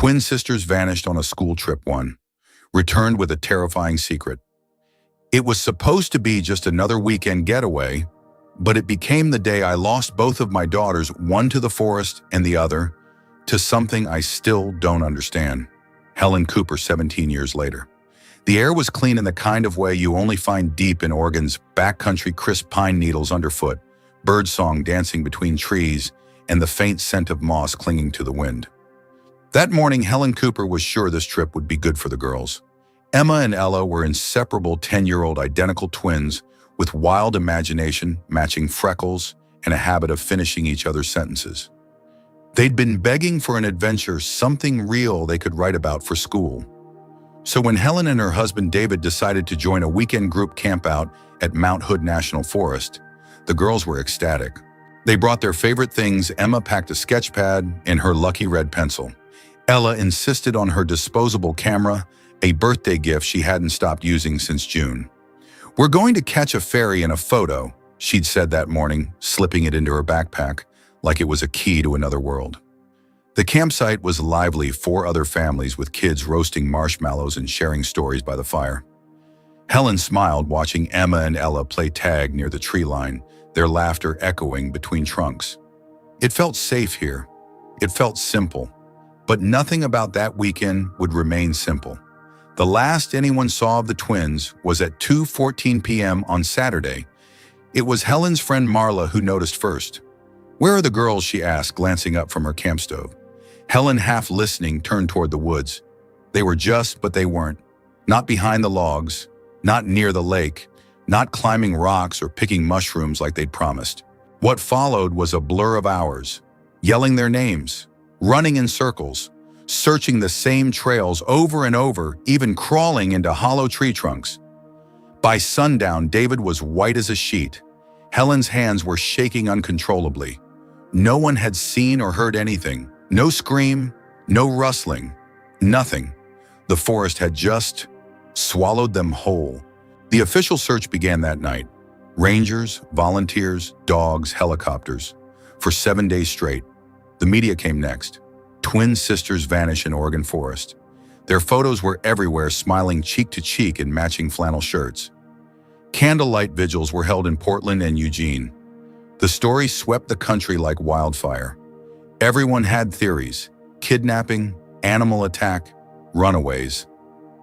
Twin sisters vanished on a school trip one, returned with a terrifying secret. It was supposed to be just another weekend getaway, but it became the day I lost both of my daughters, one to the forest and the other to something I still don't understand. Helen Cooper, 17 years later. The air was clean in the kind of way you only find deep in Oregon's backcountry, crisp pine needles underfoot, birdsong dancing between trees, and the faint scent of moss clinging to the wind. That morning, Helen Cooper was sure this trip would be good for the girls. Emma and Ella were inseparable 10-year-old identical twins with wild imagination, matching freckles, and a habit of finishing each other's sentences. They'd been begging for an adventure, something real they could write about for school. So when Helen and her husband David decided to join a weekend group campout at Mount Hood National Forest, the girls were ecstatic. They brought their favorite things. Emma packed a sketch pad and her lucky red pencil. Ella insisted on her disposable camera, a birthday gift she hadn't stopped using since June. "We're going to catch a fairy in a photo," she'd said that morning, slipping it into her backpack like it was a key to another world. The campsite was lively, 4 other families with kids roasting marshmallows and sharing stories by the fire. Helen smiled watching Emma and Ella play tag near the tree line, their laughter echoing between trunks. It felt safe here. It felt simple. But nothing about that weekend would remain simple. The last anyone saw of the twins was at 2:14 p.m. on Saturday. It was Helen's friend Marla who noticed first. "Where are the girls?" she asked, glancing up from her camp stove. Helen, half listening, turned toward the woods. They were just, but they weren't. Not behind the logs, not near the lake, not climbing rocks or picking mushrooms like they'd promised. What followed was a blur of hours, yelling their names, running in circles, searching the same trails over and over, even crawling into hollow tree trunks. By sundown, David was white as a sheet. Helen's hands were shaking uncontrollably. No one had seen or heard anything. No scream, no rustling, nothing. The forest had just swallowed them whole. The official search began that night. Rangers, volunteers, dogs, helicopters. For 7 days straight. The media came next. Twin sisters vanish in Oregon forest. Their photos were everywhere, smiling cheek to cheek in matching flannel shirts. Candlelight vigils were held in Portland and Eugene. The story swept the country like wildfire. Everyone had theories: kidnapping, animal attack, runaways.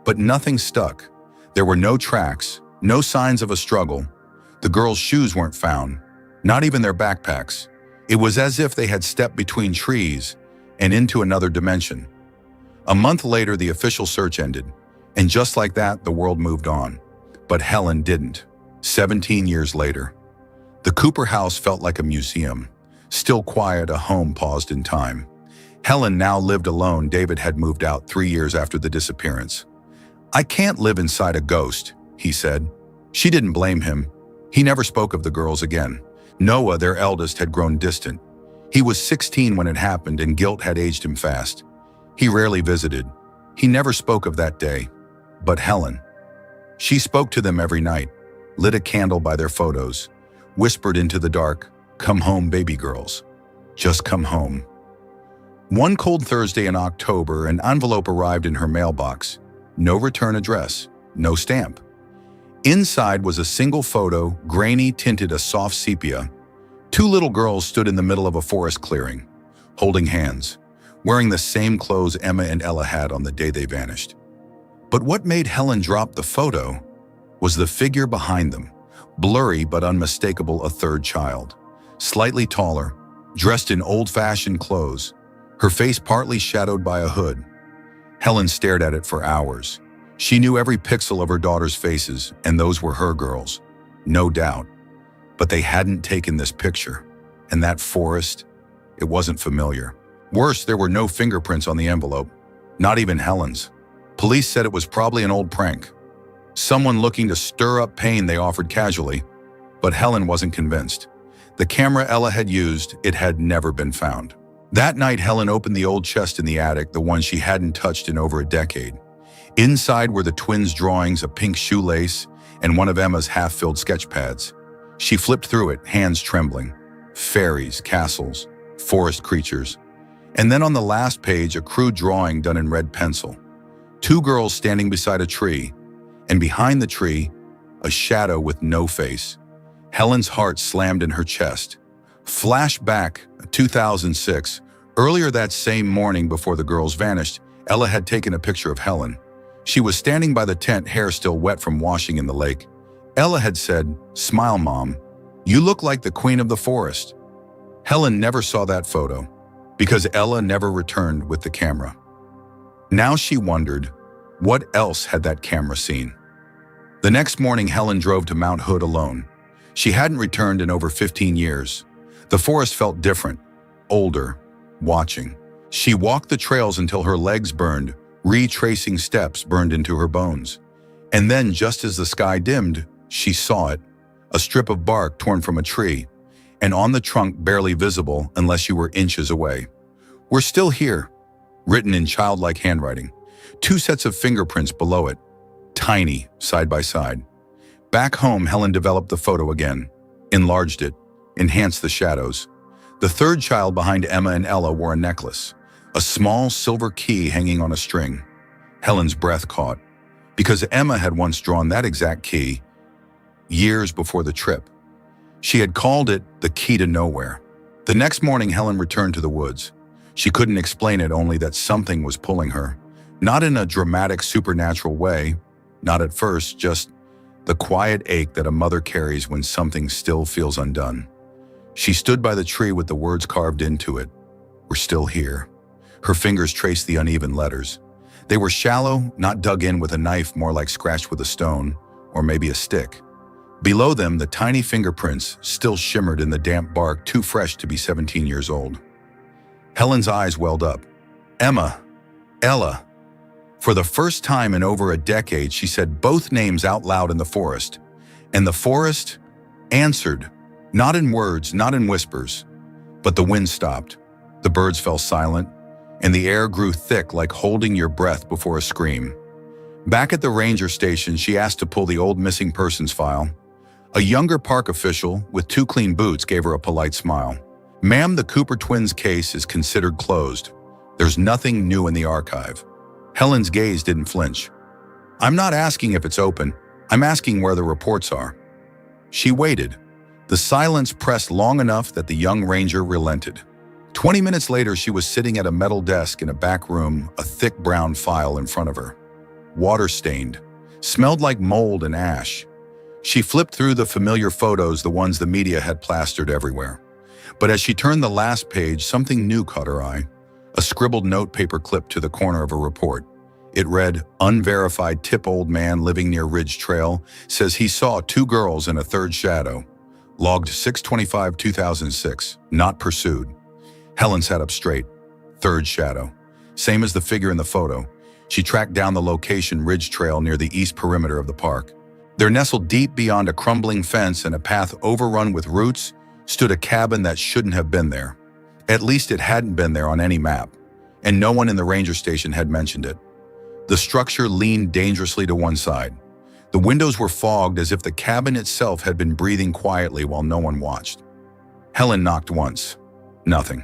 But nothing stuck. There were no tracks, no signs of a struggle. The girls' shoes weren't found, not even their backpacks. It was as if they had stepped between trees and into another dimension. A month later, the official search ended, and just like that, the world moved on. But Helen didn't. 17 years later, the Cooper house felt like a museum. Still quiet, a home paused in time. Helen now lived alone. David had moved out 3 years after the disappearance. "I can't live inside a ghost," he said. She didn't blame him. He never spoke of the girls again. Noah, their eldest, had grown distant. He was 16 when it happened, and guilt had aged him fast. He rarely visited. He never spoke of that day. But Helen. She spoke to them every night, lit a candle by their photos, whispered into the dark, "Come home, baby girls. Just come home." One cold Thursday in October, an envelope arrived in her mailbox. No return address, no stamp. Inside was a single photo, grainy, tinted a soft sepia. 2 little girls stood in the middle of a forest clearing, holding hands, wearing the same clothes Emma and Ella had on the day they vanished. But what made Helen drop the photo was the figure behind them, blurry but unmistakable, a third child. Slightly taller, dressed in old-fashioned clothes, her face partly shadowed by a hood. Helen stared at it for hours. She knew every pixel of her daughter's faces, and those were her girls, no doubt. But they hadn't taken this picture, and that forest, it wasn't familiar. Worse, there were no fingerprints on the envelope, not even Helen's. Police said it was probably an old prank. Someone looking to stir up pain, they offered casually, but Helen wasn't convinced. The camera Ella had used, it had never been found. That night, Helen opened the old chest in the attic, the one she hadn't touched in over a decade. Inside were the twins' drawings, a pink shoelace, and one of Emma's half-filled sketch pads. She flipped through it, hands trembling. Fairies, castles, forest creatures. And then on the last page, a crude drawing done in red pencil. Two girls standing beside a tree, and behind the tree, a shadow with no face. Helen's heart slammed in her chest. Flashback, 2006. Earlier that same morning before the girls vanished, Ella had taken a picture of Helen. She was standing by the tent, hair still wet from washing in the lake. Ella had said, "Smile, Mom. You look like the queen of the forest." Helen never saw that photo because Ella never returned with the camera. Now she wondered, what else had that camera seen? The next morning, Helen drove to Mount Hood alone. She hadn't returned in over 15 years. The forest felt different, older, watching. She walked the trails until her legs burned, retracing steps burned into her bones. And then, just as the sky dimmed, she saw it, a strip of bark torn from a tree, and on the trunk barely visible unless you were inches away. "We're still here," written in childlike handwriting. Two sets of fingerprints below it, tiny, side by side. Back home, Helen developed the photo again, enlarged it, enhanced the shadows. The third child behind Emma and Ella wore a necklace, a small silver key hanging on a string. Helen's breath caught, because Emma had once drawn that exact key years before the trip. She had called it the key to nowhere. The next morning, Helen returned to the woods. She couldn't explain it, only that something was pulling her. Not in a dramatic, supernatural way, not at first, just the quiet ache that a mother carries when something still feels undone. She stood by the tree with the words carved into it, "We're still here." Her fingers traced the uneven letters. They were shallow, not dug in with a knife, more like scratched with a stone, or maybe a stick. Below them, the tiny fingerprints still shimmered in the damp bark, too fresh to be 17 years old. Helen's eyes welled up. "Emma, Ella." For the first time in over a decade, she said both names out loud in the forest. And the forest answered, not in words, not in whispers. But the wind stopped, the birds fell silent, and the air grew thick like holding your breath before a scream. Back at the ranger station, she asked to pull the old missing persons file. A younger park official with two clean boots gave her a polite smile. "Ma'am, the Cooper twins case is considered closed. There's nothing new in the archive." Helen's gaze didn't flinch. "I'm not asking if it's open. I'm asking where the reports are." She waited. The silence pressed long enough that the young ranger relented. 20 minutes later, she was sitting at a metal desk in a back room, a thick brown file in front of her. Water-stained, smelled like mold and ash. She flipped through the familiar photos, the ones the media had plastered everywhere. But as she turned the last page, something new caught her eye. A scribbled note paper clipped to the corner of a report. It read, "Unverified tip, old man living near Ridge Trail says he saw two girls and a third shadow. Logged 6/25/2006, not pursued." Helen sat up straight. Third shadow. Same as the figure in the photo. She tracked down the location, Ridge Trail near the east perimeter of the park. There, nestled deep beyond a crumbling fence and a path overrun with roots, stood a cabin that shouldn't have been there. At least it hadn't been there on any map, and no one in the ranger station had mentioned it. The structure leaned dangerously to one side. The windows were fogged as if the cabin itself had been breathing quietly while no one watched. Helen knocked once. Nothing.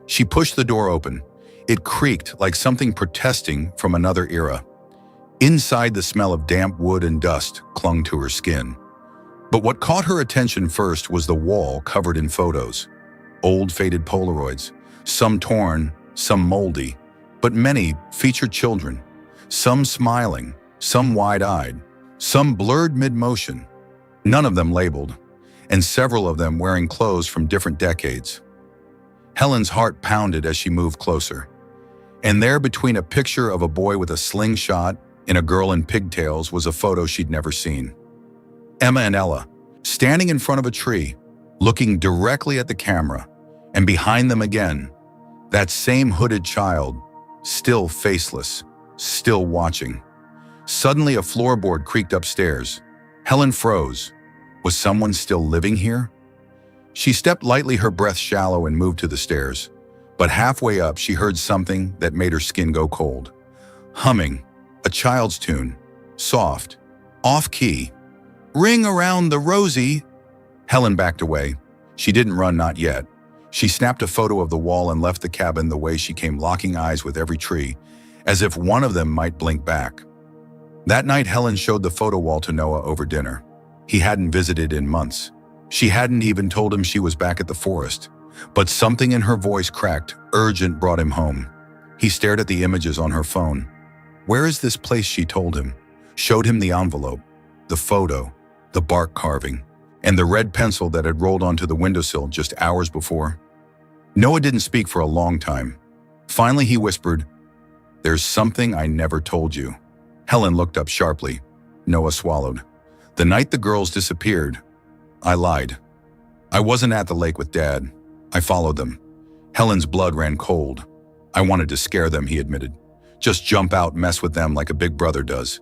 She pushed the door open. It creaked like something protesting from another era. Inside, the smell of damp wood and dust clung to her skin. But what caught her attention first was the wall covered in photos. Old faded Polaroids, some torn, some moldy, but many featured children. Some smiling, some wide-eyed, some blurred mid-motion. None of them labeled, and several of them wearing clothes from different decades. Helen's heart pounded as she moved closer. And there, between a picture of a boy with a slingshot and a girl in pigtails, was a photo she'd never seen. Emma and Ella, standing in front of a tree, looking directly at the camera, and behind them again, that same hooded child, still faceless, still watching. Suddenly, a floorboard creaked upstairs. Helen froze. Was someone still living here? She stepped lightly, her breath shallow, and moved to the stairs. But halfway up, she heard something that made her skin go cold. Humming, a child's tune, soft, off-key. "Ring around the rosy." Helen backed away. She didn't run, not yet. She snapped a photo of the wall and left the cabin the way she came, locking eyes with every tree, as if one of them might blink back. That night, Helen showed the photo wall to Noah over dinner. He hadn't visited in months. She hadn't even told him she was back at the forest. But something in her voice cracked, urgent, brought him home. He stared at the images on her phone. "Where is this place?" she told him. Showed him the envelope, the photo, the bark carving, and the red pencil that had rolled onto the windowsill just hours before. Noah didn't speak for a long time. Finally, he whispered, "There's something I never told you." Helen looked up sharply. Noah swallowed. "The night the girls disappeared, I lied. I wasn't at the lake with Dad. I followed them." Helen's blood ran cold. "I wanted to scare them," he admitted. "Just jump out, mess with them like a big brother does.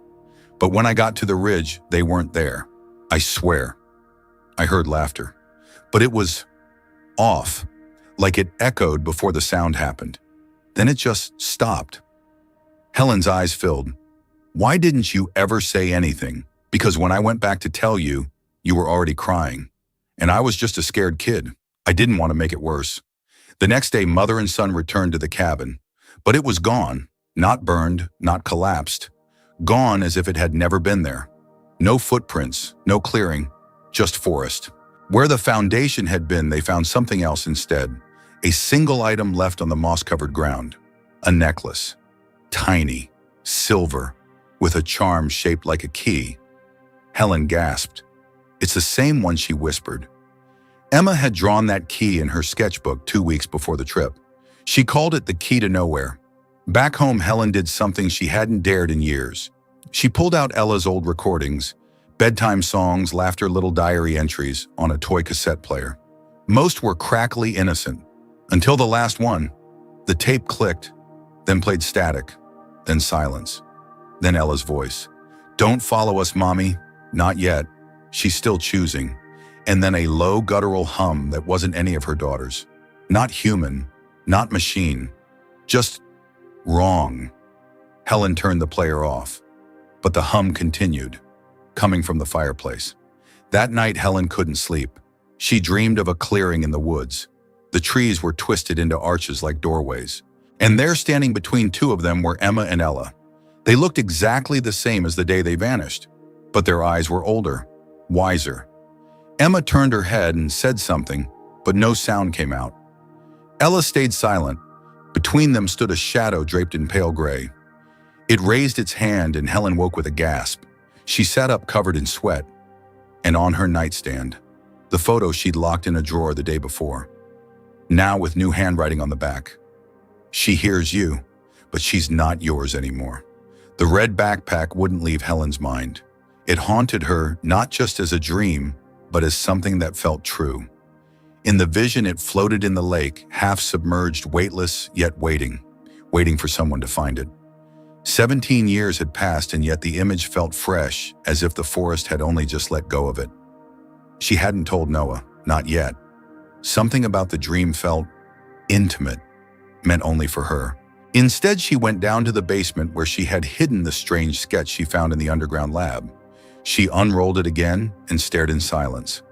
But when I got to the ridge, they weren't there. I swear." I heard laughter. But it was off, like it echoed before the sound happened. Then it just stopped. Helen's eyes filled. "Why didn't you ever say anything?" "Because when I went back to tell you, you were already crying. And I was just a scared kid. I didn't want to make it worse." The next day, mother and son returned to the cabin. But it was gone, not burned, not collapsed. Gone as if it had never been there. No footprints, no clearing, just forest. Where the foundation had been, they found something else instead. A single item left on the moss-covered ground. A necklace. Tiny, silver, with a charm shaped like a key. Helen gasped. "It's the same one," she whispered. Emma had drawn that key in her sketchbook 2 weeks before the trip. She called it the key to nowhere. Back home, Helen did something she hadn't dared in years. She pulled out Ella's old recordings, bedtime songs, laughter, little diary entries on a toy cassette player. Most were crackly innocent, until the last one. The tape clicked, then played static, then silence, then Ella's voice. "Don't follow us, Mommy. Not yet." She's still choosing. And then a low guttural hum that wasn't any of her daughters. Not human, not machine, just wrong. Helen turned the player off, but the hum continued, coming from the fireplace. That night, Helen couldn't sleep. She dreamed of a clearing in the woods. The trees were twisted into arches like doorways, and there, standing between two of them, were Emma and Ella. They looked exactly the same as the day they vanished, but their eyes were older, wiser. Emma turned her head and said something, but no sound came out. Ella stayed silent. Between them stood a shadow draped in pale gray. It raised its hand, and Helen woke with a gasp. She sat up covered in sweat, and on her nightstand, the photo she'd locked in a drawer the day before, now with new handwriting on the back. "She hears you, but she's not yours anymore." The red backpack wouldn't leave Helen's mind. It haunted her not just as a dream, but as something that felt true. In the vision, it floated in the lake, half submerged, weightless, yet waiting for someone to find it. 17 years had passed, and yet the image felt fresh, as if the forest had only just let go of it. She hadn't told Noah, not yet. Something about the dream felt intimate, meant only for her. Instead, she went down to the basement where she had hidden the strange sketch she found in the underground lab. She unrolled it again and stared in silence.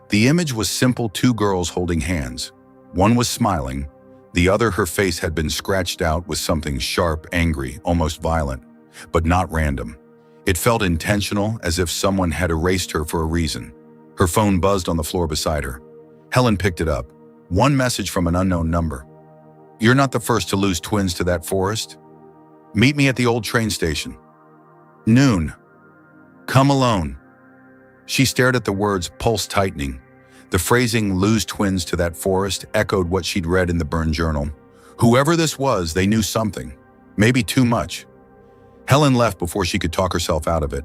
The image was simple: two girls holding hands. One was smiling, the other, her face had been scratched out with something sharp, angry, almost violent, but not random. It felt intentional, as if someone had erased her for a reason. Her phone buzzed on the floor beside her. Helen picked it up. One message from an unknown number. "You're not the first to lose twins to that forest. Meet me at the old train station. Noon. Come alone." She stared at the words, pulse tightening. The phrasing, "lose twins to that forest," echoed what she'd read in the burned journal. Whoever this was, they knew something. Maybe too much. Helen left before she could talk herself out of it.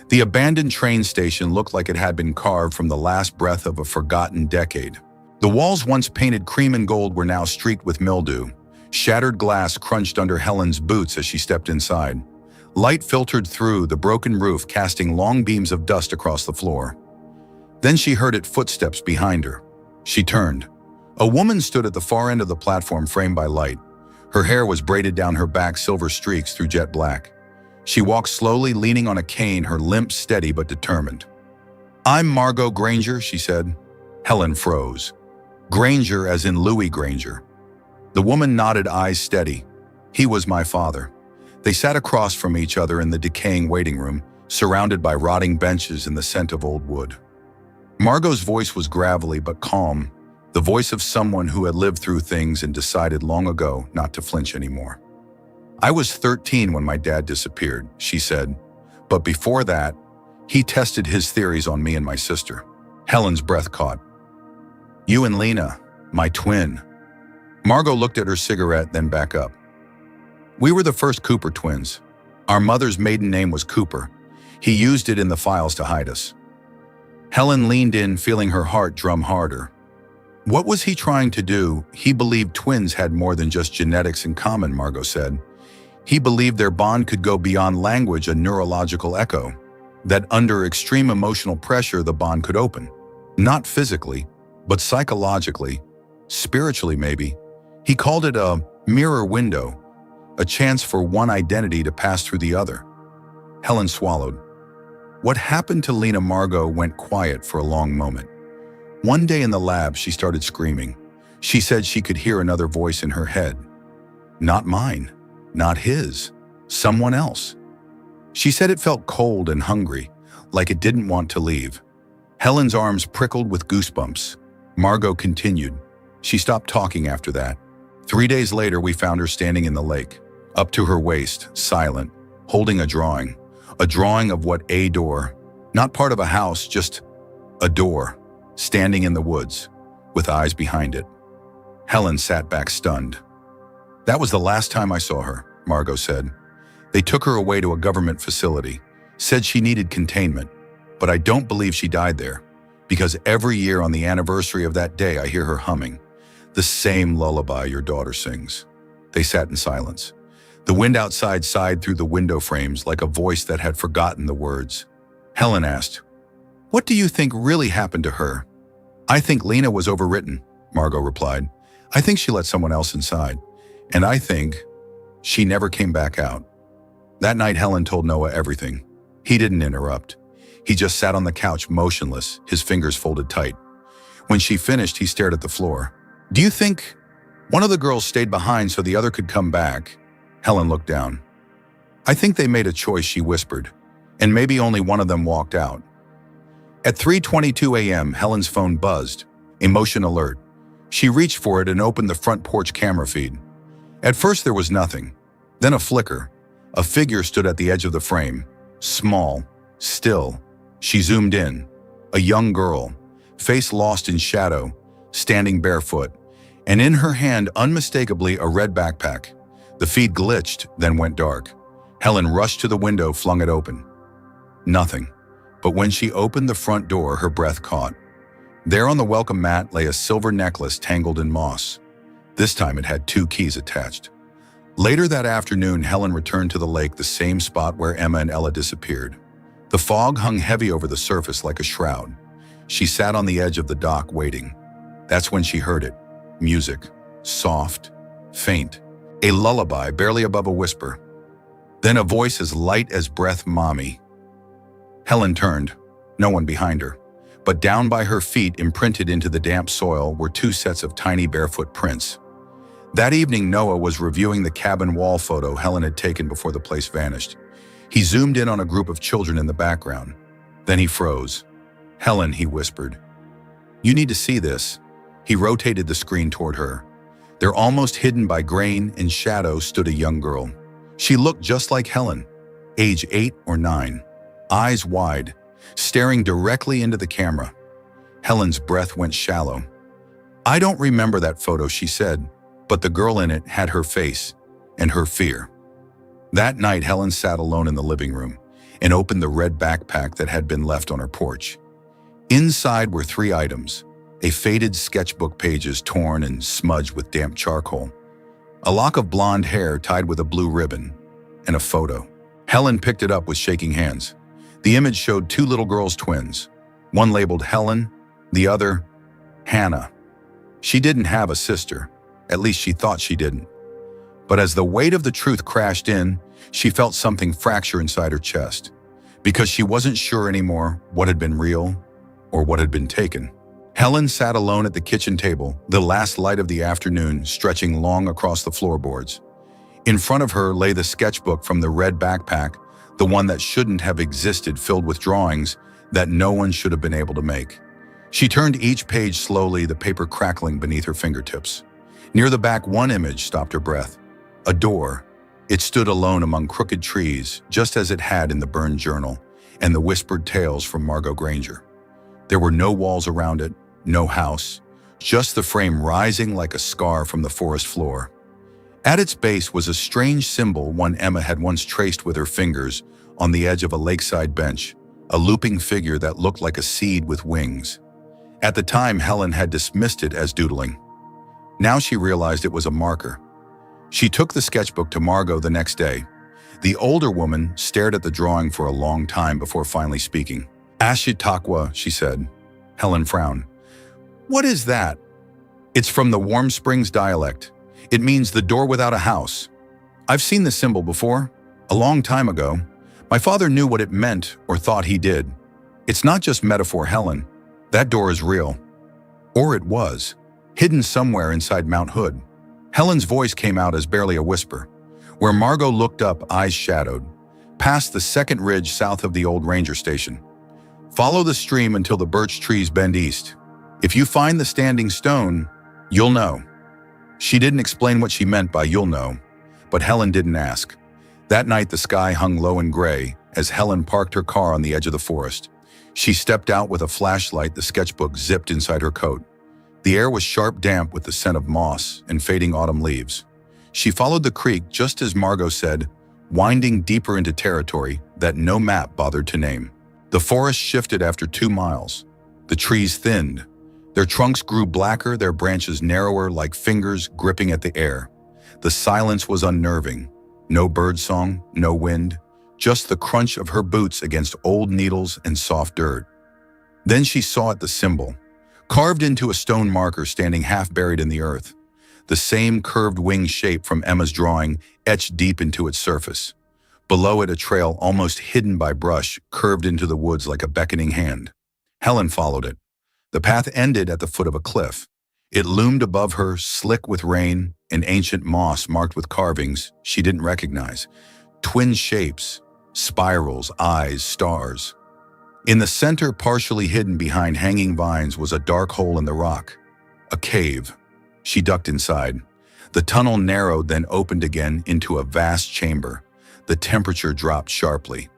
The abandoned train station looked like it had been carved from the last breath of a forgotten decade. The walls, once painted cream and gold, were now streaked with mildew. Shattered glass crunched under Helen's boots as she stepped inside. Light filtered through the broken roof, casting long beams of dust across the floor. Then she heard footsteps behind her. She turned. A woman stood at the far end of the platform, framed by light. Her hair was braided down her back, silver streaks through jet black. She walked slowly, leaning on a cane, her limp steady but determined. "I'm Margot Granger," she said. Helen froze. Granger as in Louis Granger. The woman nodded, eyes steady. He was my father. They sat across from each other in the decaying waiting room, surrounded by rotting benches and the scent of old wood. Margot's voice was gravelly but calm, the voice of someone who had lived through things and decided long ago not to flinch anymore. I was 13 when my dad disappeared, she said, but before that, he tested his theories on me and my sister. Helen's breath caught. You and Lena, my twin. Margot looked at her cigarette, then back up. We were the first Cooper twins. Our mother's maiden name was Cooper. He used it in the files to hide us. Helen leaned in, feeling her heart drum harder. What was he trying to do? He believed twins had more than just genetics in common, Margot said. He believed their bond could go beyond language, a neurological echo. That under extreme emotional pressure, the bond could open. Not physically, but psychologically, spiritually maybe. He called it a mirror window, a chance for one identity to pass through the other. Helen swallowed. What happened to Lena? Margot went quiet for a long moment. One day in the lab, she started screaming. She said she could hear another voice in her head. Not mine, not his, someone else. She said it felt cold and hungry, like it didn't want to leave. Helen's arms prickled with goosebumps. Margot continued. She stopped talking after that. 3 days later, we found her standing in the lake, up to her waist, silent, holding a drawing of what a door, not part of a house, just a door, standing in the woods, with eyes behind it. Helen sat back stunned. That was the last time I saw her, Margot said. They took her away to a government facility, said she needed containment, but I don't believe she died there, because every year on the anniversary of that day I hear her humming, the same lullaby your daughter sings. They sat in silence. The wind outside sighed through the window frames like a voice that had forgotten the words. Helen asked, "What do you think really happened to her?" "I think Lena was overwritten," Margot replied. "I think she let someone else inside. And I think she never came back out." That night, Helen told Noah everything. He didn't interrupt. He just sat on the couch, motionless, his fingers folded tight. When she finished, he stared at the floor. "Do you think one of the girls stayed behind so the other could come back?" Helen looked down. "I think they made a choice," she whispered, "and maybe only one of them walked out." At 3:22 a.m., Helen's phone buzzed, emotion alert. She reached for it and opened the front porch camera feed. At first there was nothing, then a flicker. A figure stood at the edge of the frame, small, still. She zoomed in, a young girl, face lost in shadow, standing barefoot, and in her hand unmistakably a red backpack. The feed glitched, then went dark. Helen rushed to the window, flung it open. Nothing. But when she opened the front door, her breath caught. There on the welcome mat lay a silver necklace tangled in moss. This time it had 2 keys attached. Later that afternoon, Helen returned to the lake, the same spot where Emma and Ella disappeared. The fog hung heavy over the surface like a shroud. She sat on the edge of the dock waiting. That's when she heard it. Music. Soft. Faint. A lullaby barely above a whisper. Then a voice as light as breath, "Mommy." Helen turned. No one behind her. But down by her feet, imprinted into the damp soil, were 2 sets of tiny barefoot prints. That evening, Noah was reviewing the cabin wall photo Helen had taken before the place vanished. He zoomed in on a group of children in the background. Then he froze. "Helen," he whispered. "You need to see this." He rotated the screen toward her. There, almost hidden by grain and shadow, stood a young girl. She looked just like Helen, age 8 or 9, eyes wide, staring directly into the camera. Helen's breath went shallow. "I don't remember that photo," she said, but the girl in it had her face and her fear. That night, Helen sat alone in the living room and opened the red backpack that had been left on her porch. Inside were 3 items, a faded sketchbook, pages torn and smudged with damp charcoal, a lock of blonde hair tied with a blue ribbon, and a photo. Helen picked it up with shaking hands. The image showed 2 little girls, twins, one labeled Helen, the other Hannah. She didn't have a sister. At least she thought she didn't. But as the weight of the truth crashed in, she felt something fracture inside her chest, because she wasn't sure anymore what had been real or what had been taken. Helen sat alone at the kitchen table, the last light of the afternoon stretching long across the floorboards. In front of her lay the sketchbook from the red backpack, the one that shouldn't have existed, filled with drawings that no one should have been able to make. She turned each page slowly, the paper crackling beneath her fingertips. Near the back, one image stopped her breath. A door. It stood alone among crooked trees, just as it had in the burned journal, and the whispered tales from Margot Granger. There were no walls around it, no house, just the frame rising like a scar from the forest floor. At its base was a strange symbol one Emma had once traced with her fingers on the edge of a lakeside bench, a looping figure that looked like a seed with wings. At the time, Helen had dismissed it as doodling. Now she realized it was a marker. She took the sketchbook to Margot the next day. The older woman stared at the drawing for a long time before finally speaking. "Ashitaqua," she said. Helen frowned. "What is that?" "It's from the Warm Springs dialect. It means the door without a house. I've seen this symbol before, a long time ago. My father knew what it meant, or thought he did. It's not just metaphor, Helen. That door is real. Or it was, hidden somewhere inside Mount Hood." Helen's voice came out as barely a whisper. Where Margot looked up, eyes shadowed, past the second ridge south of the old ranger station. "Follow the stream until the birch trees bend east. If you find the standing stone, you'll know." She didn't explain what she meant by "you'll know," but Helen didn't ask. That night the sky hung low and gray as Helen parked her car on the edge of the forest. She stepped out with a flashlight, the sketchbook zipped inside her coat. The air was sharp damp with the scent of moss and fading autumn leaves. She followed the creek just as Margot said, winding deeper into territory that no map bothered to name. The forest shifted after 2 miles. The trees thinned. Their trunks grew blacker, their branches narrower like fingers gripping at the air. The silence was unnerving. No birdsong, no wind, just the crunch of her boots against old needles and soft dirt. Then she saw it, the symbol, carved into a stone marker standing half buried in the earth. The same curved wing shape from Emma's drawing etched deep into its surface. Below it, a trail almost hidden by brush curved into the woods like a beckoning hand. Helen followed it. The path ended at the foot of a cliff. It loomed above her, slick with rain, and ancient moss marked with carvings she didn't recognize. Twin shapes, spirals, eyes, stars. In the center, partially hidden behind hanging vines, was a dark hole in the rock. A cave. She ducked inside. The tunnel narrowed, then opened again into a vast chamber. The temperature dropped sharply.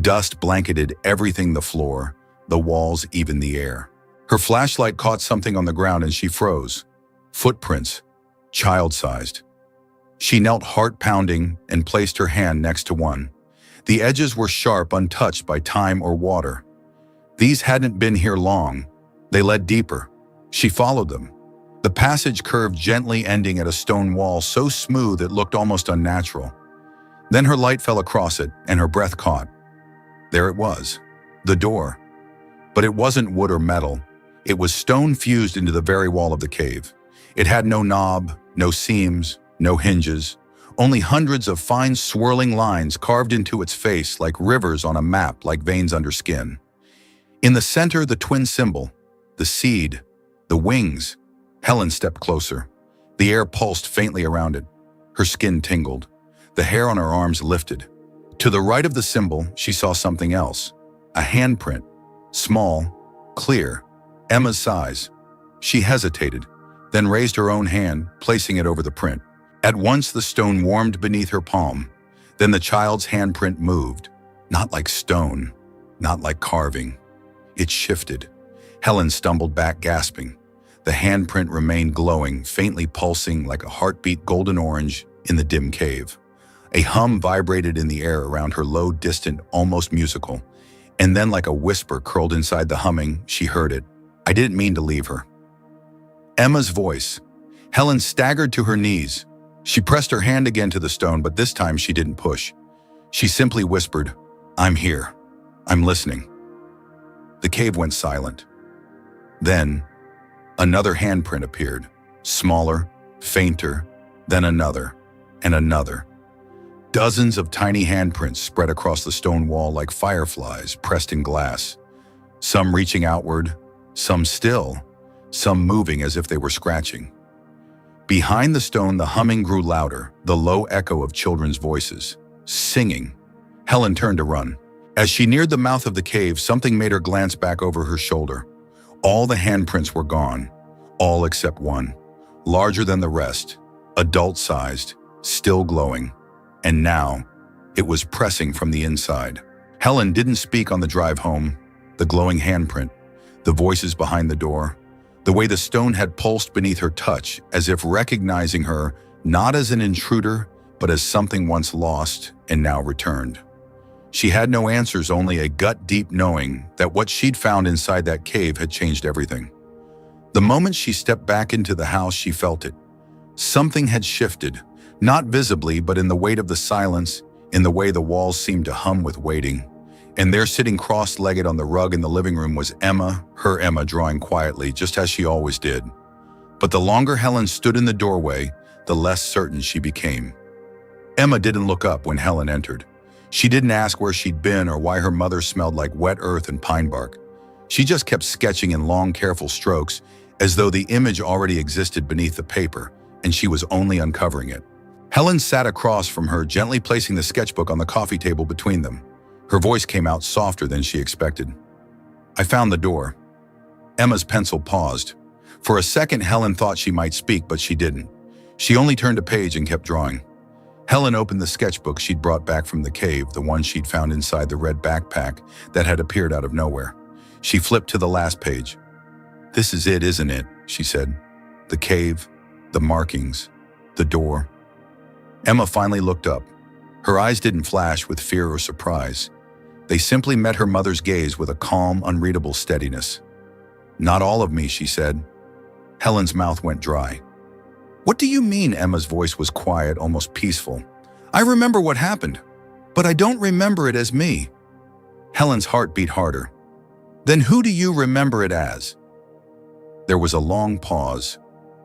Dust blanketed everything, the floor, the walls, even the air. Her flashlight caught something on the ground and she froze. Footprints, child-sized. She knelt, heart pounding, and placed her hand next to one. The edges were sharp, untouched by time or water. These hadn't been here long. They led deeper. She followed them. The passage curved gently, ending at a stone wall so smooth it looked almost unnatural. Then her light fell across it, and her breath caught. There it was, the door. But it wasn't wood or metal. It was stone fused into the very wall of the cave. It had no knob, no seams, no hinges, only hundreds of fine swirling lines carved into its face like rivers on a map, like veins under skin. In the center, the twin symbol, the seed, the wings. Helen stepped closer. The air pulsed faintly around it. Her skin tingled. The hair on her arms lifted. To the right of the symbol, she saw something else. A handprint. Small, clear, Emma's size. She hesitated, then raised her own hand, placing it over the print. At once the stone warmed beneath her palm. Then the child's handprint moved. Not like stone, not like carving. It shifted. Helen stumbled back, gasping. The handprint remained glowing, faintly pulsing like a heartbeat, golden orange in the dim cave. A hum vibrated in the air around her, low, distant, almost musical. And then, like a whisper curled inside the humming, she heard it. I didn't mean to leave her. Emma's voice. Helen staggered to her knees. She pressed her hand again to the stone, but this time she didn't push. She simply whispered, I'm here. I'm listening. The cave went silent. Then, another handprint appeared, smaller, fainter, then another, and another. Dozens of tiny handprints spread across the stone wall like fireflies pressed in glass, some reaching outward, some still, some moving as if they were scratching. Behind the stone, the humming grew louder, the low echo of children's voices. Singing. Helen turned to run. As she neared the mouth of the cave, something made her glance back over her shoulder. All the handprints were gone, all except one, larger than the rest, adult-sized, still glowing. And now, it was pressing from the inside. Helen didn't speak on the drive home. The glowing handprint, the voices behind the door, the way the stone had pulsed beneath her touch, as if recognizing her not as an intruder, but as something once lost and now returned. She had no answers, only a gut-deep knowing that what she'd found inside that cave had changed everything. The moment she stepped back into the house, she felt it. Something had shifted, not visibly, but in the weight of the silence, in the way the walls seemed to hum with waiting. And there, sitting cross-legged on the rug in the living room, was Emma, her Emma, drawing quietly, just as she always did. But the longer Helen stood in the doorway, the less certain she became. Emma didn't look up when Helen entered. She didn't ask where she'd been or why her mother smelled like wet earth and pine bark. She just kept sketching in long, careful strokes, as though the image already existed beneath the paper, and she was only uncovering it. Helen sat across from her, gently placing the sketchbook on the coffee table between them. Her voice came out softer than she expected. "I found the door." Emma's pencil paused. For a second, Helen thought she might speak, but she didn't. She only turned a page and kept drawing. Helen opened the sketchbook she'd brought back from the cave, the one she'd found inside the red backpack that had appeared out of nowhere. She flipped to the last page. "This is it, isn't it?" she said. "The cave, the markings, the door." Emma finally looked up. Her eyes didn't flash with fear or surprise. They simply met her mother's gaze with a calm, unreadable steadiness. "Not all of me," she said. Helen's mouth went dry. "What do you mean?" Emma's voice was quiet, almost peaceful. "I remember what happened, but I don't remember it as me." Helen's heart beat harder. "Then who do you remember it as?" There was a long pause.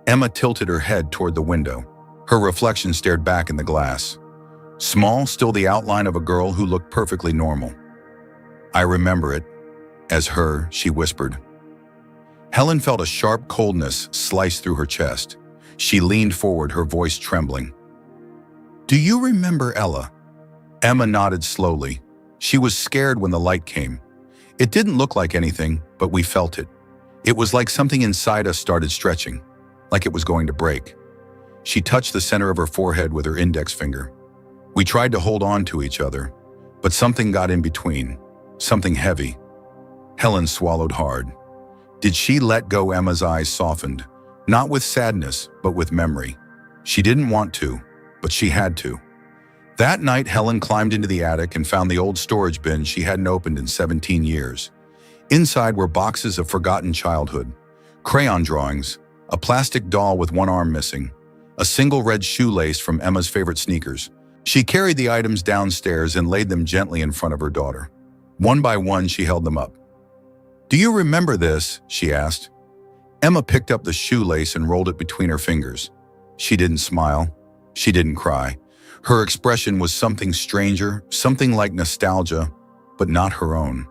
Emma tilted her head toward the window. Her reflection stared back in the glass. Small, still the outline of a girl who looked perfectly normal. "I remember it as her," she whispered. Helen felt a sharp coldness slice through her chest. She leaned forward, her voice trembling. "Do you remember Ella?" Emma nodded slowly. She was scared when the light came. It didn't look like anything, but we felt it. It was like something inside us started stretching, like it was going to break. She touched the center of her forehead with her index finger. We tried to hold on to each other, but something got in between, something heavy. Helen swallowed hard. Did she let go? Emma's eyes softened, not with sadness, but with memory. She didn't want to, but she had to. That night, Helen climbed into the attic and found the old storage bin she hadn't opened in 17 years. Inside were boxes of forgotten childhood, crayon drawings, a plastic doll with one arm missing, a single red shoelace from Emma's favorite sneakers. She carried the items downstairs and laid them gently in front of her daughter. One by one, she held them up. "Do you remember this?" she asked. Emma picked up the shoelace and rolled it between her fingers. She didn't smile. She didn't cry. Her expression was something stranger, something like nostalgia, but not her own.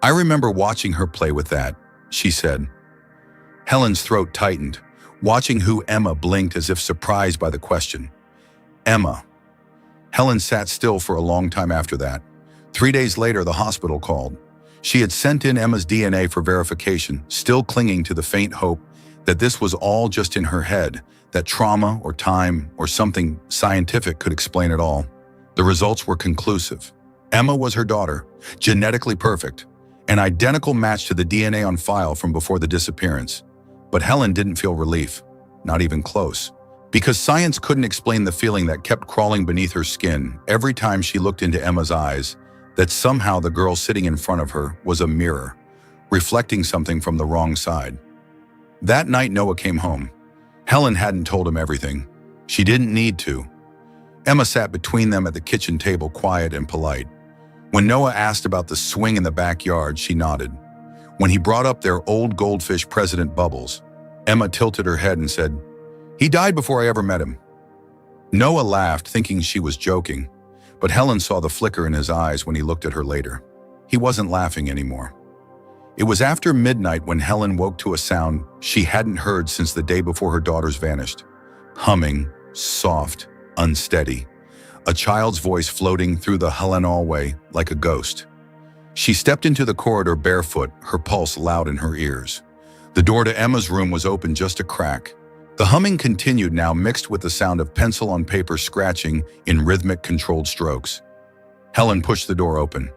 "I remember watching her play with that," she said. Helen's throat tightened, watching who Emma blinked as if surprised by the question. "Emma." Helen sat still for a long time after that. 3 days later, the hospital called. She had sent in Emma's DNA for verification, still clinging to the faint hope that this was all just in her head, that trauma or time or something scientific could explain it all. The results were conclusive. Emma was her daughter, genetically perfect, an identical match to the DNA on file from before the disappearance. But Helen didn't feel relief, not even close, because science couldn't explain the feeling that kept crawling beneath her skin every time she looked into Emma's eyes, that somehow the girl sitting in front of her was a mirror, reflecting something from the wrong side. That night, Noah came home. Helen hadn't told him everything. She didn't need to. Emma sat between them at the kitchen table, quiet and polite. When Noah asked about the swing in the backyard, she nodded. When he brought up their old goldfish, President Bubbles, Emma tilted her head and said, "He died before I ever met him." Noah laughed, thinking she was joking, but Helen saw the flicker in his eyes when he looked at her later. He wasn't laughing anymore. It was after midnight when Helen woke to a sound she hadn't heard since the day before her daughters vanished. Humming, soft, unsteady. A child's voice floating through the Helen hallway like a ghost. She stepped into the corridor barefoot, her pulse loud in her ears. The door to Emma's room was open just a crack. The humming continued now, mixed with the sound of pencil on paper scratching in rhythmic, controlled strokes. Helen pushed the door open.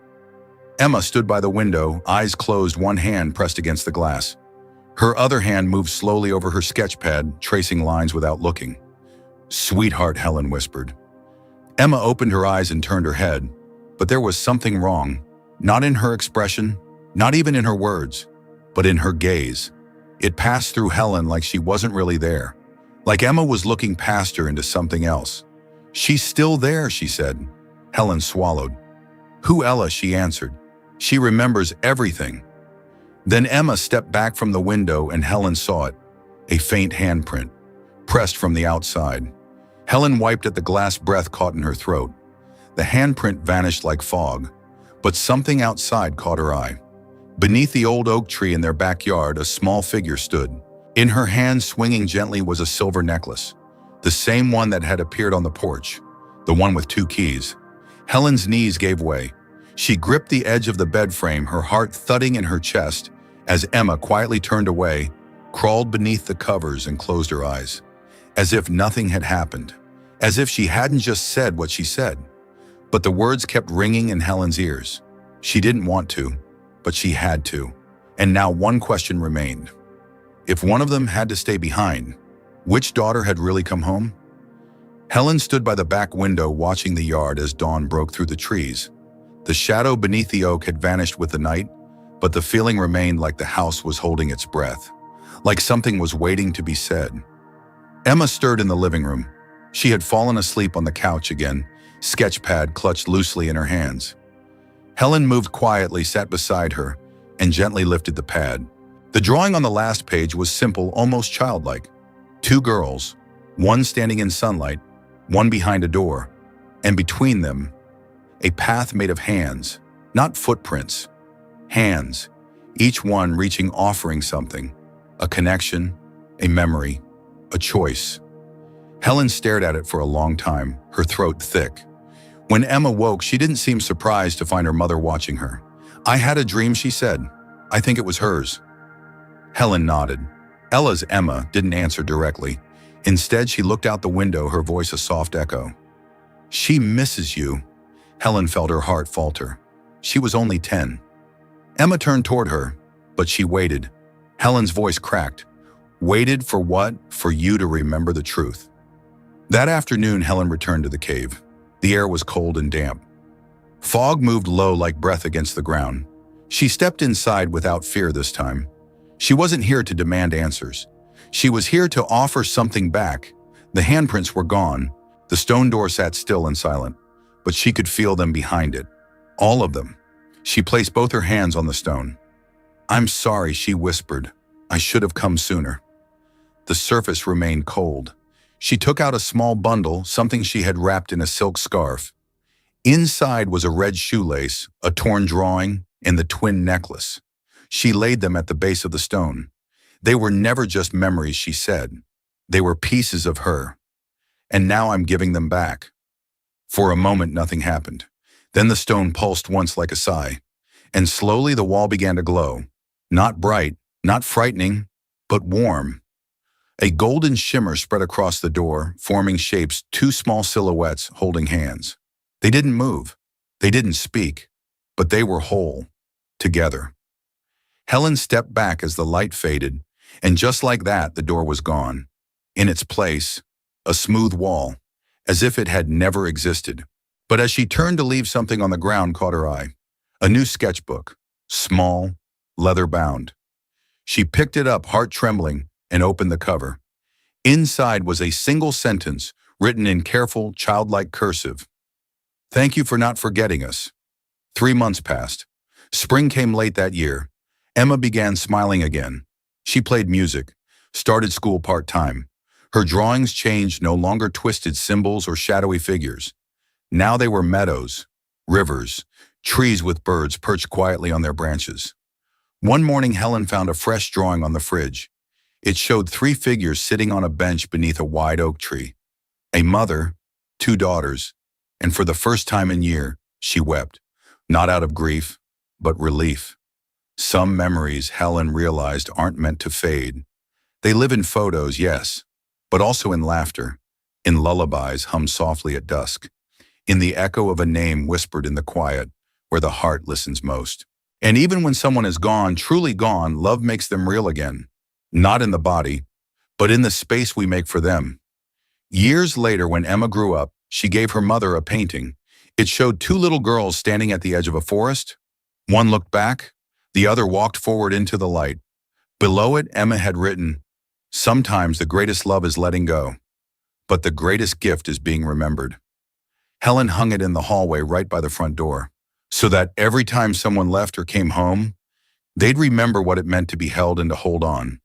Emma stood by the window, eyes closed, one hand pressed against the glass. Her other hand moved slowly over her sketchpad, tracing lines without looking. "Sweetheart," Helen whispered. Emma opened her eyes and turned her head, but there was something wrong. Not in her expression, not even in her words, but in her gaze. It passed through Helen like she wasn't really there, like Emma was looking past her into something else. "She's still there," she said. Helen swallowed. "Who, Ella?" she answered. "She remembers everything." Then Emma stepped back from the window and Helen saw it, a faint handprint, pressed from the outside. Helen wiped at the glass, breath caught in her throat. The handprint vanished like fog, but something outside caught her eye. Beneath the old oak tree in their backyard, a small figure stood. In her hand, swinging gently, was a silver necklace, the same one that had appeared on the porch, the one with 2 keys. Helen's knees gave way. She gripped the edge of the bed frame, her heart thudding in her chest, as Emma quietly turned away, crawled beneath the covers and closed her eyes, as if nothing had happened, as if she hadn't just said what she said. But the words kept ringing in Helen's ears. She didn't want to, but she had to. And now one question remained. If one of them had to stay behind, which daughter had really come home? Helen stood by the back window watching the yard as dawn broke through the trees. The shadow beneath the oak had vanished with the night, but the feeling remained, like the house was holding its breath, like something was waiting to be said. Emma stirred in the living room. She had fallen asleep on the couch again, sketchpad clutched loosely in her hands. Helen moved quietly, sat beside her, and gently lifted the pad. The drawing on the last page was simple, almost childlike. 2 girls, one standing in sunlight, one behind a door, and between them, a path made of hands, not footprints. Hands, each one reaching, offering something, a connection, a memory, a choice. Helen stared at it for a long time, her throat thick. When Emma woke, she didn't seem surprised to find her mother watching her. "I had a dream," she said. "I think it was hers." Helen nodded. Ella's Emma didn't answer directly. Instead, she looked out the window, her voice a soft echo. "She misses you." Helen felt her heart falter. She was only 10. Emma turned toward her, but she waited. Helen's voice cracked. "Waited for what? For you to remember the truth." That afternoon, Helen returned to the cave. The air was cold and damp. Fog moved low like breath against the ground. She stepped inside without fear this time. She wasn't here to demand answers. She was here to offer something back. The handprints were gone. The stone door sat still and silent, but she could feel them behind it. All of them. She placed both her hands on the stone. "I'm sorry," she whispered. "I should have come sooner." The surface remained cold. She took out a small bundle, something she had wrapped in a silk scarf. Inside was a red shoelace, a torn drawing, and the twin necklace. She laid them at the base of the stone. They were never just memories, she said. They were pieces of her. "And now I'm giving them back." For a moment, nothing happened. Then the stone pulsed once like a sigh, and slowly the wall began to glow. Not bright, not frightening, but warm. A golden shimmer spread across the door, forming shapes, 2 small silhouettes holding hands. They didn't move. They didn't speak, but they were whole, together. Helen stepped back as the light faded, and just like that, the door was gone. In its place, a smooth wall, as if it had never existed. But as she turned to leave, something on the ground caught her eye. A new sketchbook, small, leather-bound. She picked it up, heart trembling, and opened the cover. Inside was a single sentence written in careful, childlike cursive. "Thank you for not forgetting us." 3 months passed. Spring came late that year. Emma began smiling again. She played music, started school part-time. Her drawings changed, no longer twisted symbols or shadowy figures. Now they were meadows, rivers, trees with birds perched quietly on their branches. One morning, Helen found a fresh drawing on the fridge. It showed three figures sitting on a bench beneath a wide oak tree. A mother, two daughters, and for the first time in years, she wept, not out of grief, but relief. Some memories, Helen realized, aren't meant to fade. They live in photos, yes, but also in laughter, in lullabies hummed softly at dusk, in the echo of a name whispered in the quiet, where the heart listens most. And even when someone is gone, truly gone, love makes them real again. Not in the body, but in the space we make for them. Years later, when Emma grew up, she gave her mother a painting. It showed two little girls standing at the edge of a forest. One looked back, the other walked forward into the light. Below it, Emma had written, "Sometimes the greatest love is letting go, but the greatest gift is being remembered." Helen hung it in the hallway right by the front door, so that every time someone left or came home, they'd remember what it meant to be held and to hold on.